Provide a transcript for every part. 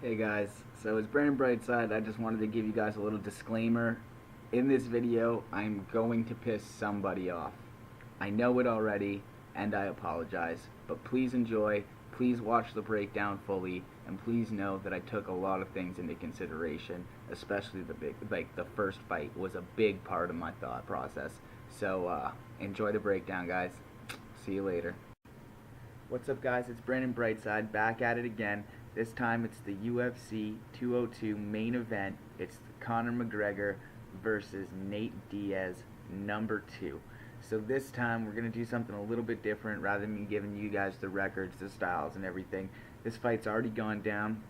Hey guys, so it's Brandon Brightside. I just wanted to give you guys a little disclaimer. In this video, I'm going to piss somebody off. I know it already, and I apologize, but please enjoy, please watch the breakdown fully, and please know that I took a lot of things into consideration, especially the first fight was a big part of my thought process. So, enjoy the breakdown, guys. See you later. What's up, guys? It's Brandon Brightside back at it again. This time it's the UFC 202 main event. It's Conor McGregor versus Nate Diaz, number 2. So this time we're going to do something a little bit different. Rather than me giving you guys the records, the styles, and everything, this fight's already gone down.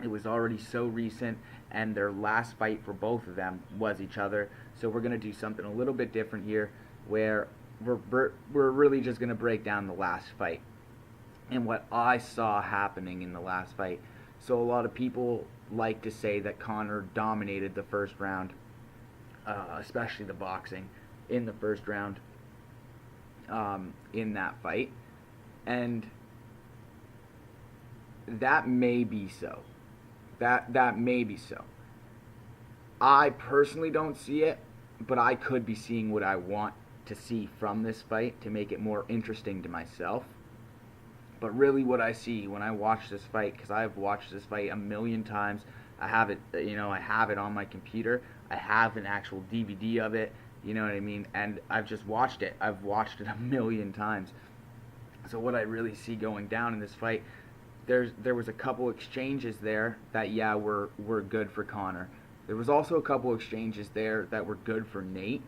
It was already so recent, and their last fight for both of them was each other. So we're going to do something a little bit different here, where we're really just going to break down the last fight and what I saw happening in the last fight. So a lot of people like to say that Conor dominated the first round, especially the boxing in the first round in that fight, and that may be so. That may be so. I personally don't see it, but I could be seeing what I want to see from this fight to make it more interesting to myself. But really what I see when I watch this fight, because I've watched this fight a million times, I have it, I have it on my computer. I have an actual DVD of it, you know what I mean? And I've just watched it. I've watched it a million times. So what I really see going down in this fight, there was a couple exchanges there that, yeah, were good for Conor. There was also a couple exchanges there that were good for Nate.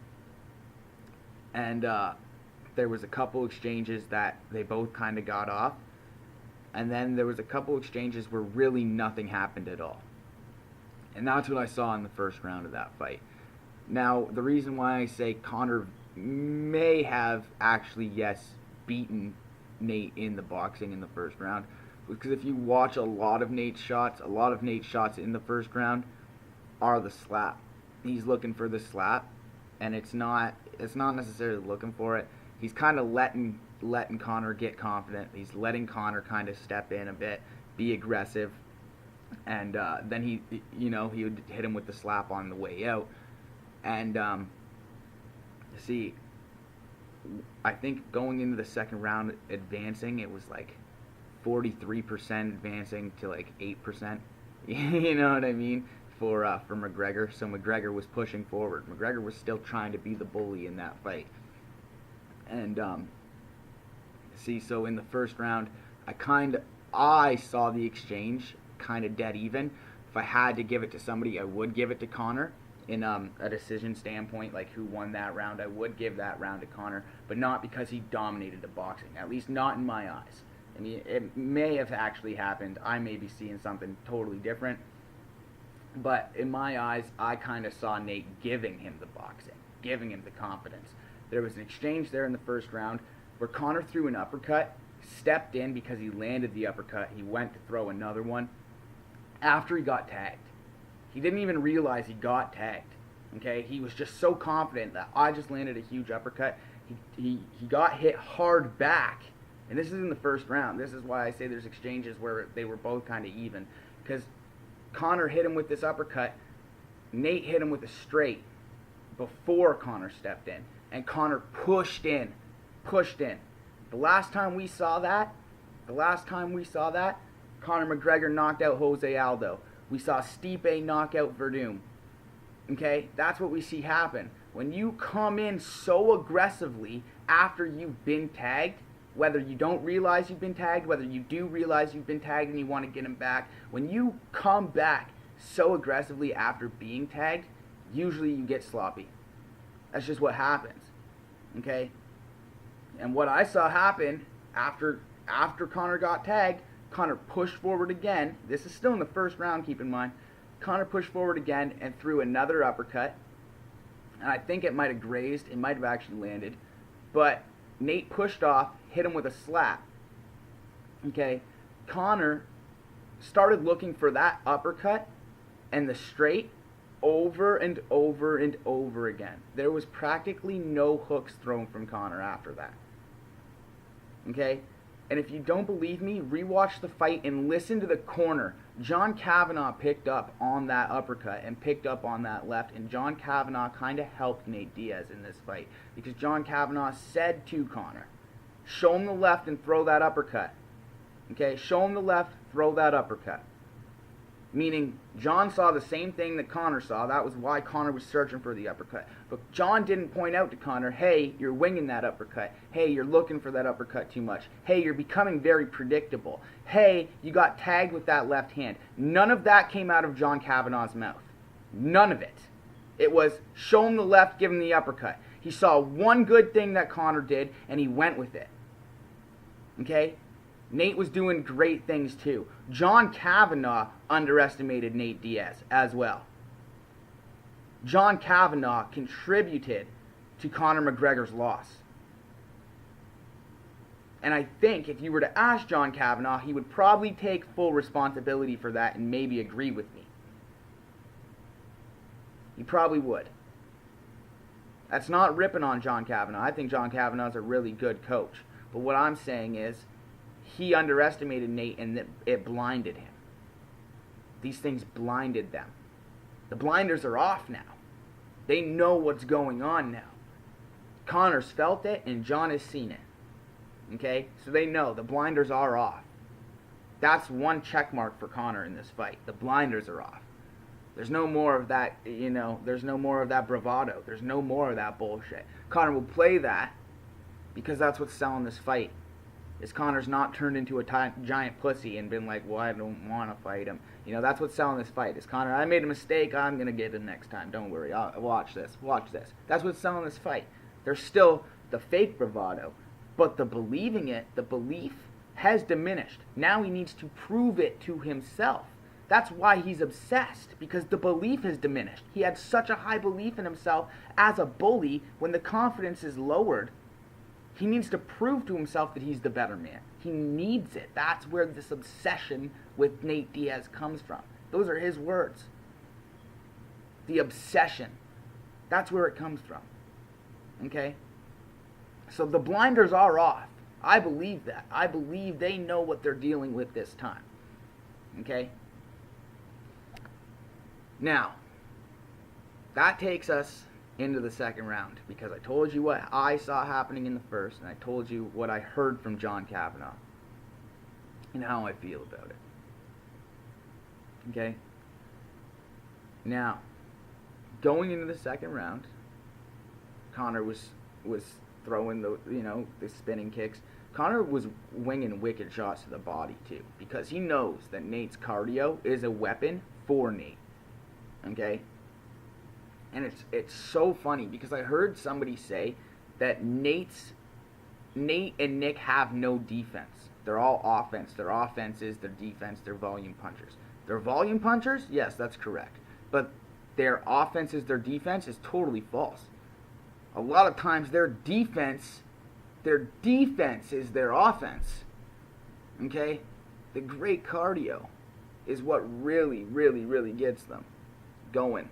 And there was a couple exchanges that they both kind of got off, and then there was a couple exchanges where really nothing happened at all. And that's what I saw in the first round of that fight. Now, the reason why I say Conor may have actually, yes, beaten Nate in the boxing in the first round, because if you watch a lot of Nate's shots in the first round are the slap. He's looking for the slap, and it's not necessarily looking for it. He's kind of letting Conor get confident. He's letting Conor kind of step in a bit, be aggressive, and then he would hit him with the slap on the way out. And see, I think going into the second round, advancing, it was like 43% advancing to like 8%. You know what I mean? For McGregor. So McGregor was pushing forward. McGregor was still trying to be the bully in that fight. And so in the first round, I saw the exchange kind of dead even. If I had to give it to somebody, I would give it to Conor. In a decision standpoint, like who won that round, I would give that round to Conor, but not because he dominated the boxing. At least not in my eyes. I mean, it may have actually happened. I may be seeing something totally different. But in my eyes, I kind of saw Nate giving him the boxing, giving him the confidence. There was an exchange there in the first round where Conor threw an uppercut, stepped in because he landed the uppercut. He went to throw another one after he got tagged. He didn't even realize he got tagged. Okay, he was just so confident that I just landed a huge uppercut. He got hit hard back, and this is in the first round. This is why I say there's exchanges where they were both kind of even, because Conor hit him with this uppercut. Nate hit him with a straight before Conor stepped in, and Conor pushed in. The last time we saw that, Conor McGregor knocked out Jose Aldo. We saw Stipe knock out Verdum. Okay, that's what we see happen. When you come in so aggressively after you've been tagged, whether you don't realize you've been tagged, whether you do realize you've been tagged and you want to get him back, when you come back so aggressively after being tagged, usually you get sloppy. That's just what happens. Okay? And what I saw happen after Conor got tagged, Conor pushed forward again. This is still in the first round, keep in mind. Conor pushed forward again and threw another uppercut. And I think it might have grazed. It might have actually landed. But Nate pushed off, hit him with a slap. Okay? Conor started looking for that uppercut and the straight over and over and over again. There was practically no hooks thrown from Conor after that. Okay? And if you don't believe me, rewatch the fight and listen to the corner. John Kavanagh picked up on that uppercut and picked up on that left, and John Kavanagh kind of helped Nate Diaz in this fight because John Kavanagh said to Conor, show him the left and throw that uppercut. Okay, show him the left, throw that uppercut. Meaning, John saw the same thing that Conor saw. That was why Conor was searching for the uppercut. But John didn't point out to Conor, hey, you're winging that uppercut. Hey, you're looking for that uppercut too much. Hey, you're becoming very predictable. Hey, you got tagged with that left hand. None of that came out of John Kavanagh's mouth. None of it. It was, show him the left, give him the uppercut. He saw one good thing that Conor did, and he went with it. Okay? Nate was doing great things too. John Kavanagh underestimated Nate Diaz as well. John Kavanagh contributed to Conor McGregor's loss. And I think if you were to ask John Kavanagh, he would probably take full responsibility for that and maybe agree with me. He probably would. That's not ripping on John Kavanagh. I think John Kavanagh's a really good coach. But what I'm saying is, he underestimated Nate and it blinded him. These things blinded them. The blinders are off now. They know what's going on now. Conor's felt it and John has seen it. Okay? So they know the blinders are off. That's one check mark for Conor in this fight. The blinders are off. There's no more of that, there's no more of that bravado. There's no more of that bullshit. Conor will play that because that's what's selling this fight. Is Conor's not turned into a giant pussy and been like, well, I don't want to fight him. That's what's selling this fight. Is Conor, I made a mistake, I'm going to get him next time. Don't worry, I'll watch this. That's what's selling this fight. There's still the fake bravado, but the believing it, the belief has diminished. Now he needs to prove it to himself. That's why he's obsessed, because the belief has diminished. He had such a high belief in himself as a bully. When the confidence is lowered, he needs to prove to himself that he's the better man. He needs it. That's where this obsession with Nate Diaz comes from. Those are his words. The obsession. That's where it comes from. Okay? So the blinders are off. I believe that. I believe they know what they're dealing with this time. Okay? Now, that takes us into the second round, because I told you what I saw happening in the first, and I told you what I heard from John Kavanagh and how I feel about it. Okay? Now, going into the second round, Conor was throwing the spinning kicks. Conor was winging wicked shots to the body too, because he knows that Nate's cardio is a weapon for Nate. Okay? And it's so funny because I heard somebody say that Nate and Nick have no defense. They're all offense. Their offense is their defense. They're volume punchers. They're volume punchers? Yes, that's correct. But their offense is their defense is totally false. A lot of times their defense is their offense. Okay? The great cardio is what really, really, really gets them going.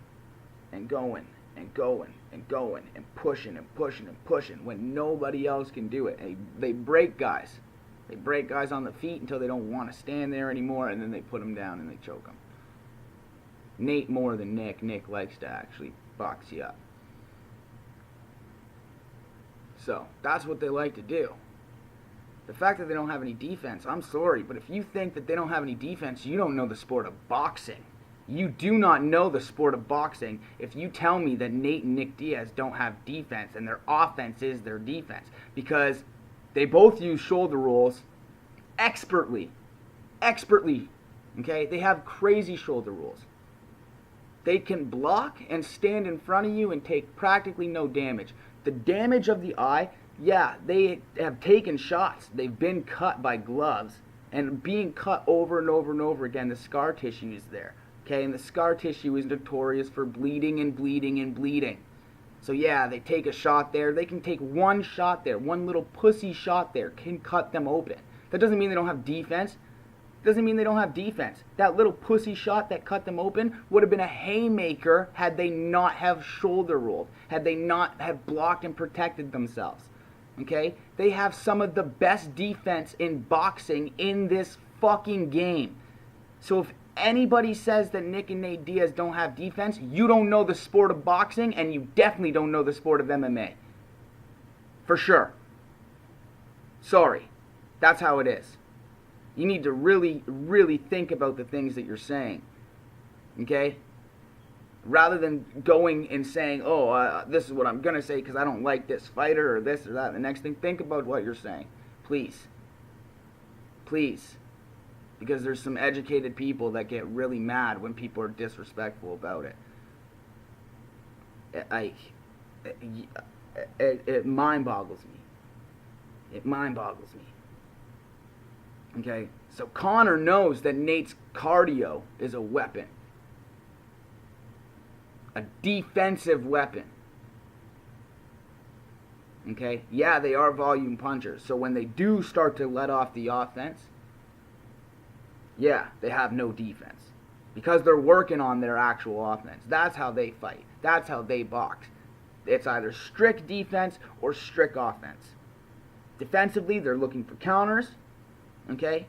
And going, and going, and going, and pushing, and pushing, and pushing when nobody else can do it. And they break guys. They break guys on the feet until they don't want to stand there anymore, and then they put them down and they choke them. Nate more than Nick. Nick likes to actually box you up. So, that's what they like to do. The fact that they don't have any defense, I'm sorry, but if you think that they don't have any defense, you don't know the sport of boxing. You do not know the sport of boxing if you tell me that Nate and Nick Diaz don't have defense and their offense is their defense, because they both use shoulder rolls expertly. Okay? They have crazy shoulder rolls. They can block and stand in front of you and take practically no damage. The damage of the eye, yeah, they have taken shots. They've been cut by gloves, and being cut over and over and over again, the scar tissue is there. Okay, and the scar tissue is notorious for bleeding and bleeding and bleeding. So yeah, they take a shot there. They can take one shot there. One little pussy shot there can cut them open. That doesn't mean they don't have defense. Doesn't mean they don't have defense. That little pussy shot that cut them open would have been a haymaker had they not have shoulder rolled. Had they not have blocked and protected themselves. Okay? They have some of the best defense in boxing in this fucking game. So if anybody says that Nick and Nate Diaz don't have defense, you don't know the sport of boxing, and you definitely don't know the sport of MMA. For sure. Sorry. That's how it is. You need to really, really think about the things that you're saying. Okay? Rather than going and saying, this is what I'm going to say because I don't like this fighter or this or that. The next thing, think about what you're saying. Please. Please. Because there's some educated people that get really mad when people are disrespectful about it. It mind boggles me. It mind boggles me. Okay? So Conor knows that Nate's cardio is a weapon. A defensive weapon. Okay? Yeah, they are volume punchers. So when they do start to let off the offense, yeah, they have no defense. Because they're working on their actual offense. That's how they fight. That's how they box. It's either strict defense or strict offense. Defensively, they're looking for counters. Okay?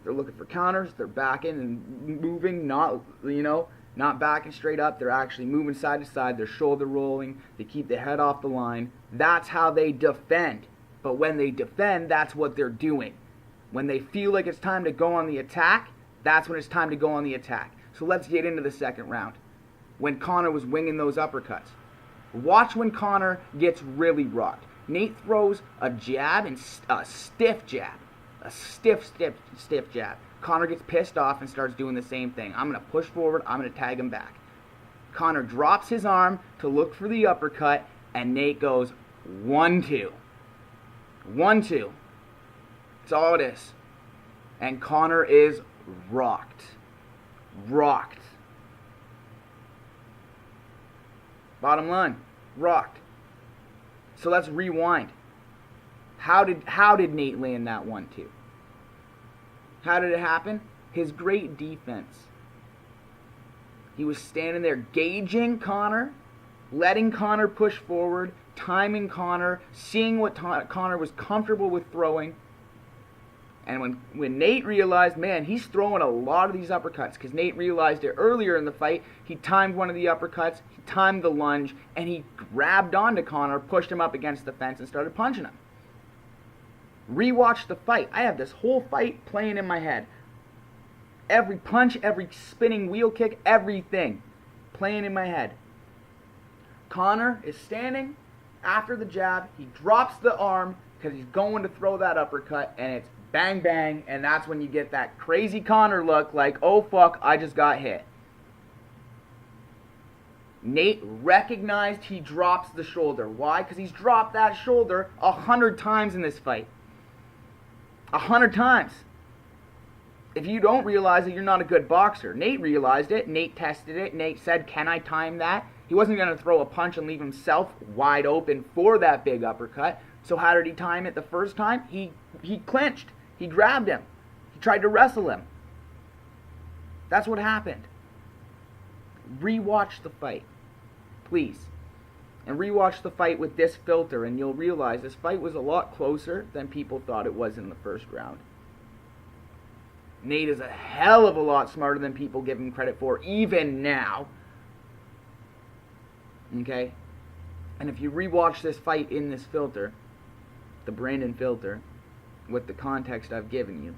They're looking for counters. They're backing and moving, not backing straight up. They're actually moving side to side. They're shoulder rolling. They keep the head off the line. That's how they defend. But when they defend, that's what they're doing. When they feel like it's time to go on the attack, that's when it's time to go on the attack. So let's get into the second round. When Conor was winging those uppercuts. Watch when Conor gets really rocked. Nate throws a jab and a stiff jab. A stiff jab. Conor gets pissed off and starts doing the same thing. I'm going to push forward. I'm going to tag him back. Conor drops his arm to look for the uppercut, and Nate goes 1-2. 1-2. That's all it is. And Conor is rocked. Rocked. Bottom line, rocked. So let's rewind. How did Nate land that 1-2? How did it happen? His great defense. He was standing there gauging Conor, letting Conor push forward, timing Conor, seeing what Conor was comfortable with throwing. And when Nate realized, man, he's throwing a lot of these uppercuts, because Nate realized it earlier in the fight, he timed one of the uppercuts, he timed the lunge, and he grabbed onto Conor, pushed him up against the fence, and started punching him. Rewatch the fight. I have this whole fight playing in my head. Every punch, every spinning wheel kick, everything playing in my head. Conor is standing after the jab. He drops the arm because he's going to throw that uppercut, and it's bang, bang, and that's when you get that crazy Conor look like, oh fuck, I just got hit. Nate recognized he drops the shoulder. Why? Because he's dropped that shoulder 100 times in this fight. 100 times. If you don't realize it, you're not a good boxer. Nate realized it. Nate tested it. Nate said, can I time that? He wasn't going to throw a punch and leave himself wide open for that big uppercut. So how did he time it the first time? He clinched. He grabbed him. He tried to wrestle him. That's what happened. Rewatch the fight. Please. And rewatch the fight with this filter, and you'll realize this fight was a lot closer than people thought it was in the first round. Nate is a hell of a lot smarter than people give him credit for, even now. Okay? And if you rewatch this fight in this filter, the Brandon filter, with the context I've given you,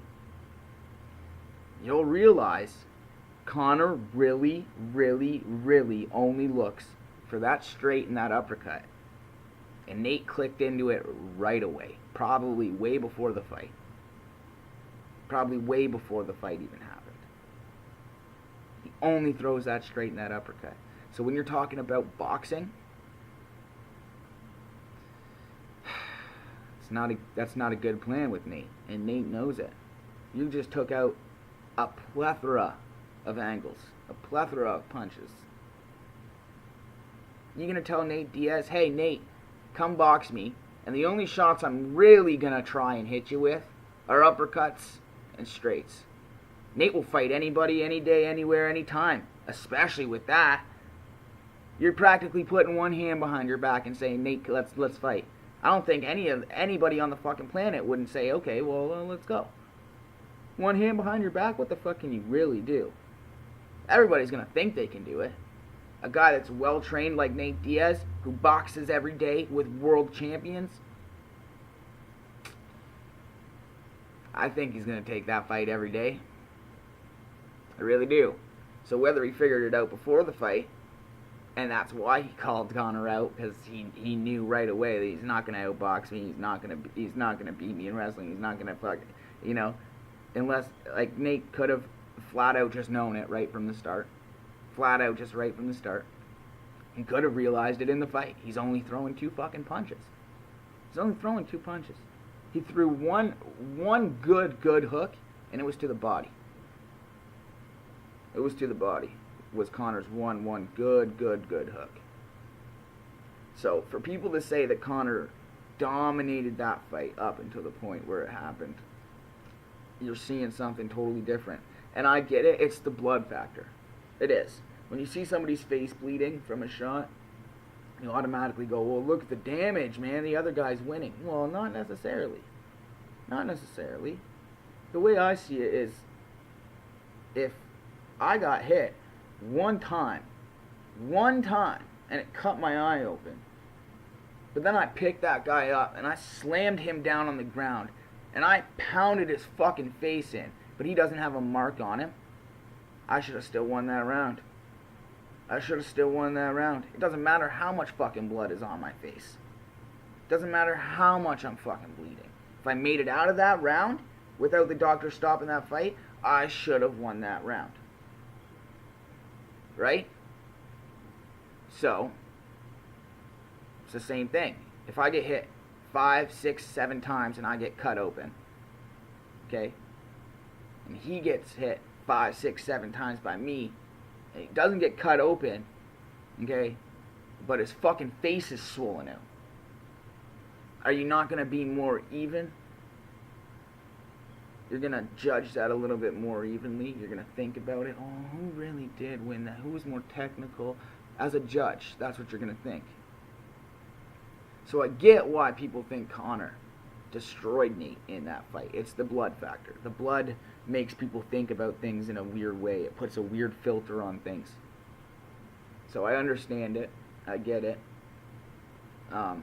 you'll realize Conor really, really, really only looks for that straight and that uppercut. And Nate clicked into it right away. Probably way before the fight. Probably way before the fight even happened. He only throws that straight and that uppercut. So when you're talking about boxing, that's not a good plan with Nate. And Nate knows it. You just took out a plethora of angles. A plethora of punches. You're going to tell Nate Diaz, hey, Nate, come box me. And the only shots I'm really going to try and hit you with are uppercuts and straights. Nate will fight anybody, any day, anywhere, anytime. Especially with that. You're practically putting one hand behind your back and saying, Nate, let's fight. I don't think anybody on the fucking planet wouldn't say, okay, well, let's go. One hand behind your back, what the fuck can you really do? Everybody's gonna think they can do it. A guy that's well trained like Nate Diaz, who boxes every day with world champions, I think he's gonna take that fight every day. I really do. So whether he figured it out before the fight, and that's why he called Conor out, because he knew right away that he's not gonna outbox me, he's not gonna beat me in wrestling, he's not gonna unless, like, Nate could have flat out just known it right from the start. Flat out just right from the start. He could have realized it in the fight. He's only throwing 2 fucking punches. He's only throwing 2 punches. He threw one good hook, and it was to the body. It was to the body. It was Conor's one good hook. So for people to say that Conor dominated that fight up until the point where it happened, you're seeing something totally different. And I get it, it's the blood factor. It is. When you see somebody's face bleeding from a shot, you automatically go, well, look at the damage, man, the other guy's winning. Well, not necessarily. Not necessarily. The way I see it is, if I got hit one time, and it cut my eye open, but then I picked that guy up, and I slammed him down on the ground, and I pounded his fucking face in, but he doesn't have a mark on him, I should have still won that round. I should have still won that round. It doesn't matter how much fucking blood is on my face. It doesn't matter how much I'm fucking bleeding. If I made it out of that round without the doctor stopping that fight, I should have won that round. Right? So, it's the same thing. If I get hit 5, 6, 7 times and I get cut open, okay, and he gets hit 5, 6, 7 times by me, and he doesn't get cut open, okay, but his fucking face is swollen out, are you not going to be more even? You're going to judge that a little bit more evenly. You're going to think about it. Oh, who really did win that? Who was more technical? As a judge, that's what you're going to think. So I get why people think Conor destroyed Nate in that fight. It's the blood factor. The blood makes people think about things in a weird way. It puts a weird filter on things. So I understand it. I get it. But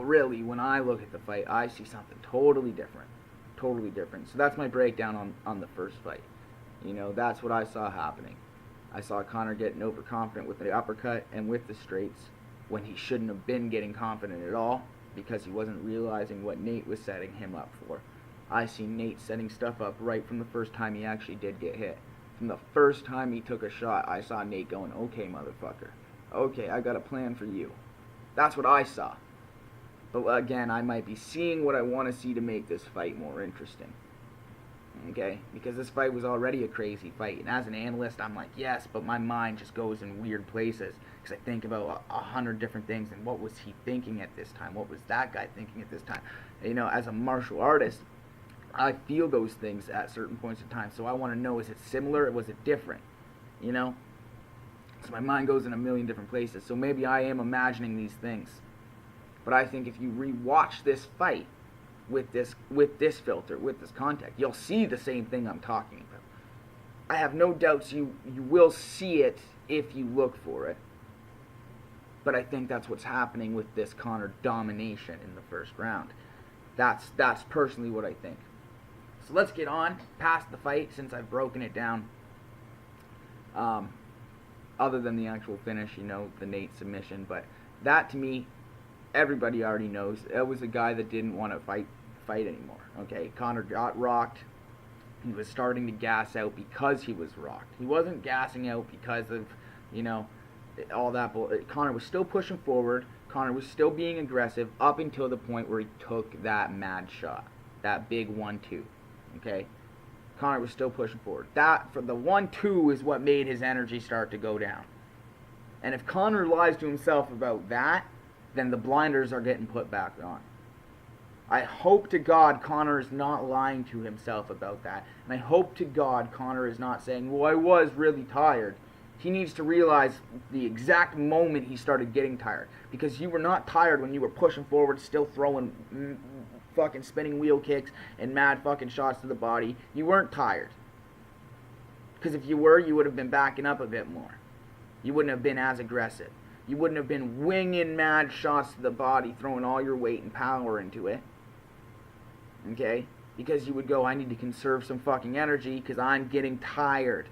really, when I look at the fight, I see something totally different. Totally different. So that's my breakdown on the first fight. You know, that's what I saw happening. I saw Conor getting overconfident with the uppercut and with the straights when he shouldn't have been getting confident at all, because he wasn't realizing what Nate was setting him up for. I see Nate setting stuff up right from the first time he actually did get hit. From the first time he took a shot, I saw Nate going, okay, motherfucker. Okay, I got a plan for you. That's what I saw. But again, I might be seeing what I want to see to make this fight more interesting. Okay? Because this fight was already a crazy fight. And as an analyst, I'm like, yes, but my mind just goes in weird places. Because I think about 100 different things. And what was he thinking at this time? What was that guy thinking at this time? You know, as a martial artist, I feel those things at certain points in time. So I want to know, is it similar or was it different? You know? So my mind goes in a million different places. So maybe I am imagining these things. But I think if you rewatch this fight with this filter, with this context, you'll see the same thing I'm talking about. I have no doubts you will see it if you look for it. But I think that's what's happening with this Conor domination in the first round. That's personally what I think. So let's get on past the fight, since I've broken it down. Other than the actual finish, you know, the Nate submission. But that, to me, everybody already knows. It was a guy that didn't want to fight anymore. Okay, Conor got rocked. He was starting to gas out because he was rocked. He wasn't gassing out because of, you know, all that. Conor was still pushing forward. Conor was still being aggressive up until the point where he took that mad shot, that big 1-2. Okay, Conor was still pushing forward. That, for the 1-2, is what made his energy start to go down. And if Conor lies to himself about that, then the blinders are getting put back on. I hope to God Conor is not lying to himself about that. And I hope to God Conor is not saying, well, I was really tired. He needs to realize the exact moment he started getting tired. Because you were not tired when you were pushing forward, still throwing fucking spinning wheel kicks and mad fucking shots to the body. You weren't tired. Because if you were, you would have been backing up a bit more. You wouldn't have been as aggressive. You wouldn't have been winging mad shots to the body, throwing all your weight and power into it. Okay? Because you would go, I need to conserve some fucking energy because I'm getting tired.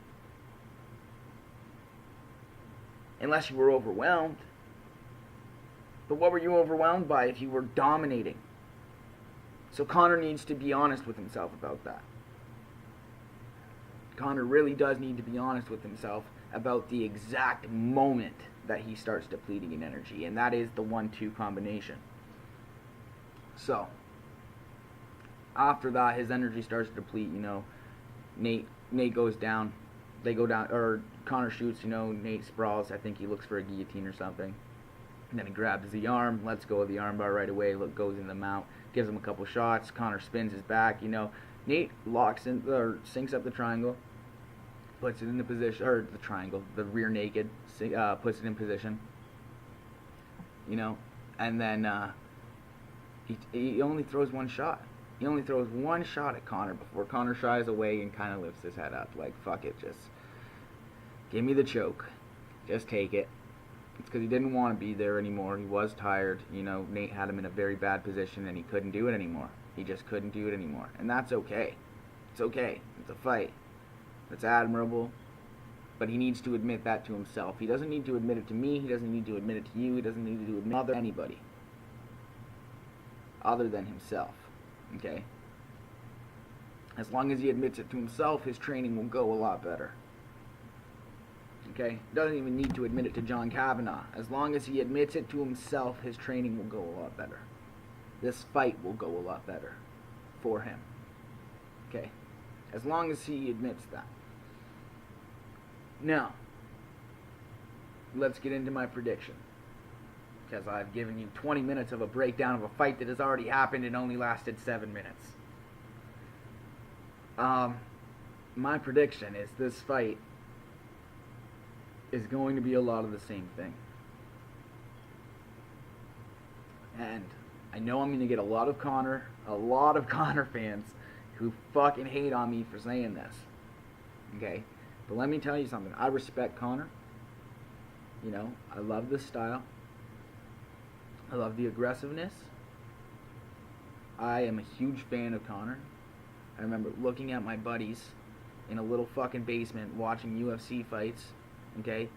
Unless you were overwhelmed. But what were you overwhelmed by if you were dominating? So Conor needs to be honest with himself about that. Conor really does need to be honest with himself about the exact moment that he starts depleting in energy. And that is the 1-2 combination. So, after that, his energy starts to deplete, you know. Nate goes down. They go down, or Conor shoots, you know, Nate sprawls. I think he looks for a guillotine or something. And then he grabs the arm, lets go of the armbar right away, goes in the mount, gives him a couple shots. Conor spins his back, you know. Nate locks in, or sinks up the triangle, puts it in the position, or the triangle, the rear naked, puts it in position, you know. And then he only throws one shot. He only throws one shot at Conor before Conor shies away and kind of lifts his head up. Like, fuck it, just give me the choke. Just take it. It's because he didn't want to be there anymore. He was tired. You know, Nate had him in a very bad position and he couldn't do it anymore. He just couldn't do it anymore. And that's okay. It's okay. It's a fight. It's admirable. But he needs to admit that to himself. He doesn't need to admit it to me. He doesn't need to admit it to you. He doesn't need to admit it to anybody other than himself. Okay? As long as he admits it to himself, his training will go a lot better. Okay? He doesn't even need to admit it to John Kavanagh. As long as he admits it to himself, his training will go a lot better. This fight will go a lot better for him. Okay? As long as he admits that. Now, let's get into my prediction. Because I've given you 20 minutes of a breakdown of a fight that has already happened and only lasted 7 minutes. My prediction is this fight is going to be a lot of the same thing. And I know I'm going to get a lot of Conor fans who fucking hate on me for saying this. Okay? But let me tell you something. I respect Conor. You know, I love this style. I love the aggressiveness. I am a huge fan of Conor. I remember looking at my buddies in a little fucking basement watching UFC fights, okay?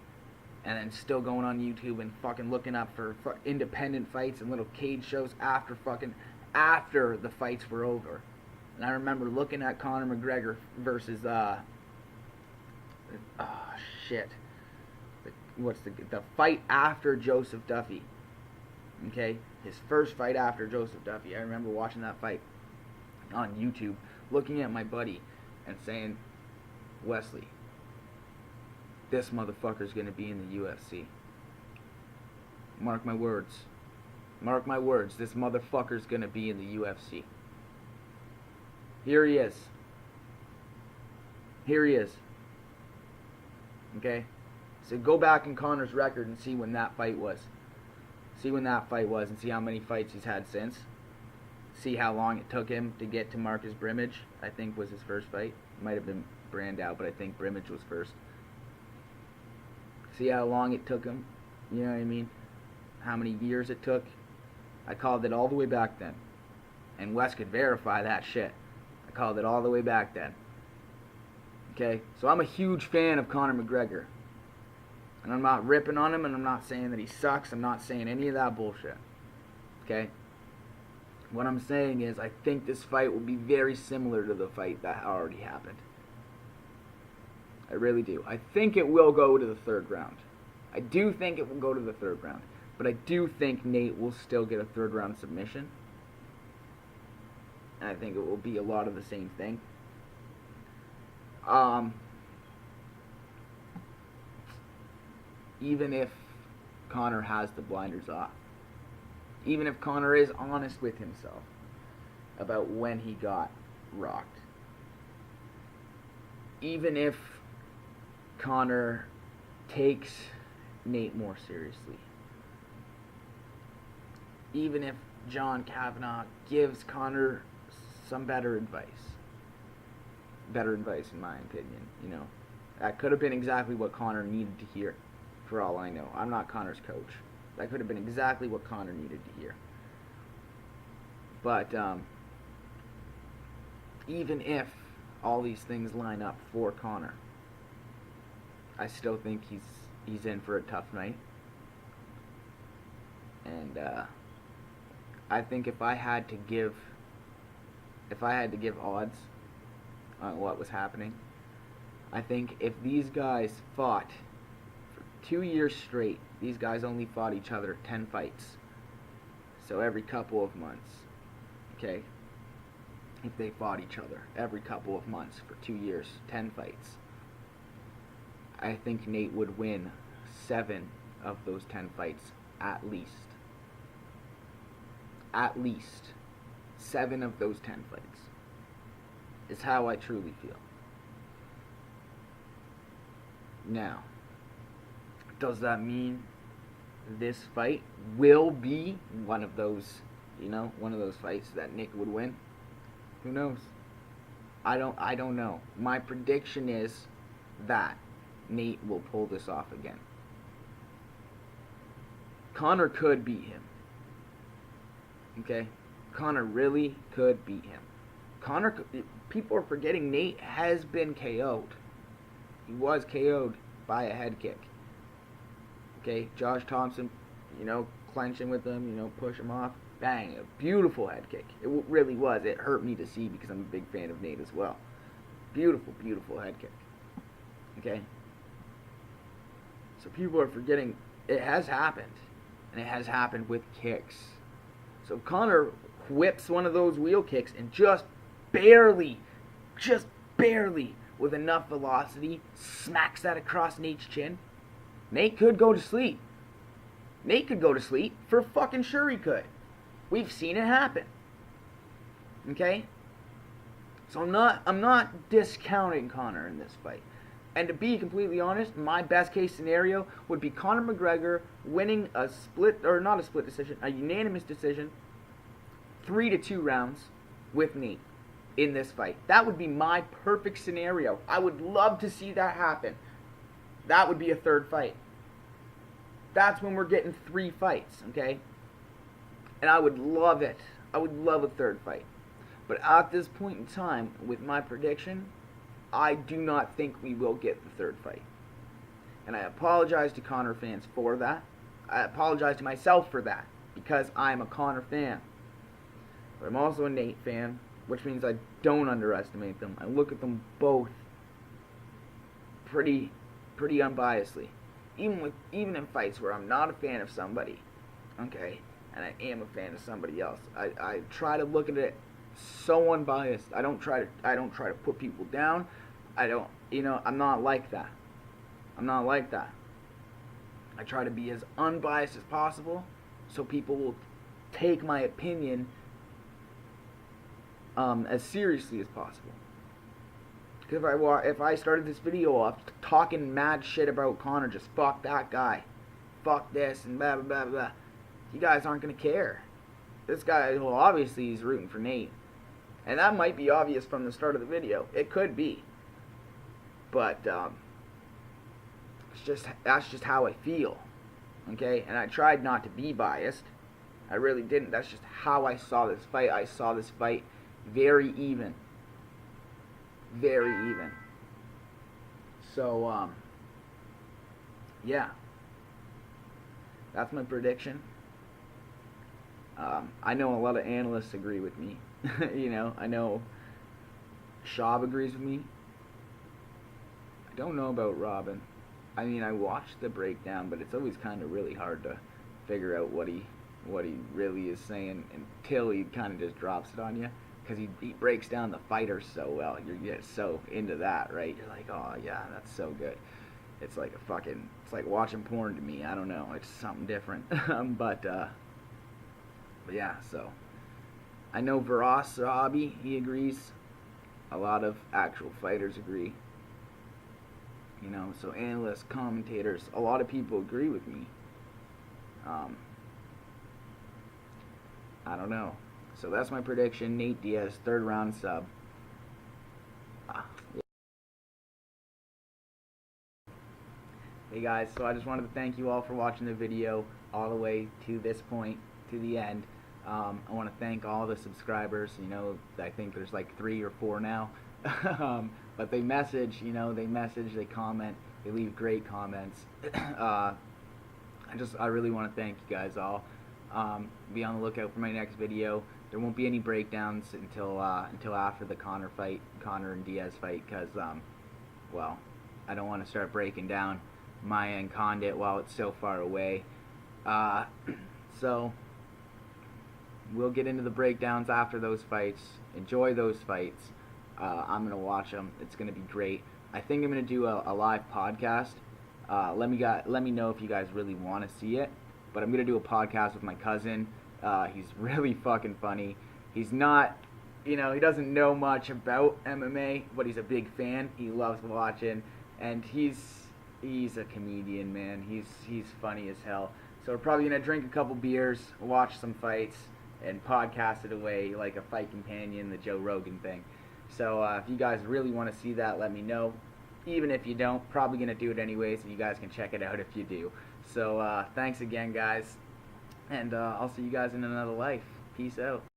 And then still going on YouTube and fucking looking up for independent fights and little cage shows after the fights were over. And I remember looking at Conor McGregor versus the fight after Joseph Duffy. Okay, his first fight after Joseph Duffy. I remember watching that fight on YouTube, looking at my buddy and saying, Wesley, this motherfucker's gonna be in the UFC. Mark my words. Mark my words, this motherfucker's gonna be in the UFC. Here he is. Here he is. Okay? So go back in Conor's record and see when that fight was. See when that fight was and see how many fights he's had since. See how long it took him to get to Marcus Brimage, I think was his first fight. Might have been Brandao, but I think Brimage was first. See how long it took him? You know what I mean? How many years it took? I called it all the way back then. And Wes could verify that shit. I called it all the way back then. Okay? So I'm a huge fan of Conor McGregor. And I'm not ripping on him, and I'm not saying that he sucks. I'm not saying any of that bullshit. Okay? What I'm saying is I think this fight will be very similar to the fight that already happened. I really do. I think it will go to the third round. I do think it will go to the third round. But I do think Nate will still get a third round submission. And I think it will be a lot of the same thing. Even if Conor has the blinders off. Even if Conor is honest with himself about when he got rocked. Even if Conor takes Nate more seriously. Even if John Kavanagh gives Conor some better advice. Better advice, in my opinion, you know. That could have been exactly what Conor needed to hear, for all I know. I'm not Conor's coach. That could have been exactly what Conor needed to hear. But even if all these things line up for Conor, I still think he's in for a tough night. And I think if I had to give odds on what was happening, I think if these guys fought for 2 years straight, these guys only fought each other 10 fights. So every couple of months, okay? If they fought each other every couple of months for 2 years, 10 fights, I think Nate would win 7 of those 10 fights at least. At least 7 of those 10 fights is how I truly feel. Now, does that mean this fight will be one of those, one of those fights that Nick would win? Who knows? I don't know. My prediction is that Nate will pull this off again. Conor could beat him. Okay? Conor really could beat him. People are forgetting Nate has been KO'd. He was KO'd by a head kick. Okay? Josh Thompson, clenching with him, push him off. Bang. A beautiful head kick. It really was. It hurt me to see because I'm a big fan of Nate as well. Beautiful, beautiful head kick. Okay? So people are forgetting it has happened. And it has happened with kicks. So Conor whips one of those wheel kicks and just barely, with enough velocity, smacks that across Nate's chin. Nate could go to sleep. Nate could go to sleep. For fucking sure he could. We've seen it happen. Okay? So I'm not discounting Conor in this fight. And to be completely honest, my best case scenario would be Conor McGregor winning a unanimous decision, 3-2 rounds with Nate in this fight. That would be my perfect scenario. I would love to see that happen. That would be a third fight. That's when we're getting 3 fights, okay? And I would love it. I would love a third fight. But at this point in time, with my prediction, I do not think we will get the third fight. And I apologize to Conor fans for that. I apologize to myself for that, because I'm a Conor fan. But I'm also a Nate fan, which means I don't underestimate them. I look at them both pretty unbiasedly. Even in fights where I'm not a fan of somebody, okay, and I am a fan of somebody else, I try to look at it so unbiased. I don't try to put people down. I'm not like that. I'm not like that. I try to be as unbiased as possible so people will take my opinion as seriously as possible. Because if I started this video off talking mad shit about Conor, just fuck that guy, fuck this, and blah, blah, blah, blah, you guys aren't going to care. This guy, well, obviously he's rooting for Nate. And that might be obvious from the start of the video. It could be. But that's just how I feel. Okay? And I tried not to be biased. I really didn't. That's just how I saw this fight. I saw this fight very even. Very even. So, yeah. That's my prediction. I know a lot of analysts agree with me. I know Schaub agrees with me. I don't know about Robin. I mean, I watched the breakdown, but it's always kind of really hard to figure out what he really is saying until he kind of just drops it on you, because he breaks down the fighters so well. You get so into that, right? You're like, oh yeah, that's so good. It's like it's like watching porn to me. I don't know, it's something different. But yeah, so I know Varas Sahabi, he agrees. A lot of actual fighters agree. You know, so analysts, commentators, a lot of people agree with me. I don't know. So that's my prediction. Nate Diaz, third round sub. Yeah. Hey guys, so I just wanted to thank you all for watching the video all the way to this point, to the end. I want to thank all the subscribers. You know, I think there's like 3 or 4 now. But they message, they comment, they leave great comments. I really want to thank you guys all. Be on the lookout for my next video. There won't be any breakdowns until after the Connor and Diaz fight, because well, I don't want to start breaking down Maya and Condit while it's so far away. So we'll get into the breakdowns after those fights. Enjoy those fights. I'm gonna watch them. It's gonna be great. I think I'm gonna do a live podcast. Let me know if you guys really want to see it. But I'm gonna do a podcast with my cousin. He's really fucking funny. He's not, he doesn't know much about MMA, but he's a big fan. He loves watching, and he's a comedian, man. He's funny as hell. So we're probably gonna drink a couple beers, watch some fights, and podcast it away like a fight companion, the Joe Rogan thing. So if you guys really want to see that, let me know. Even if you don't, probably going to do it anyways, and you guys can check it out if you do. So thanks again, guys, and I'll see you guys in another life. Peace out.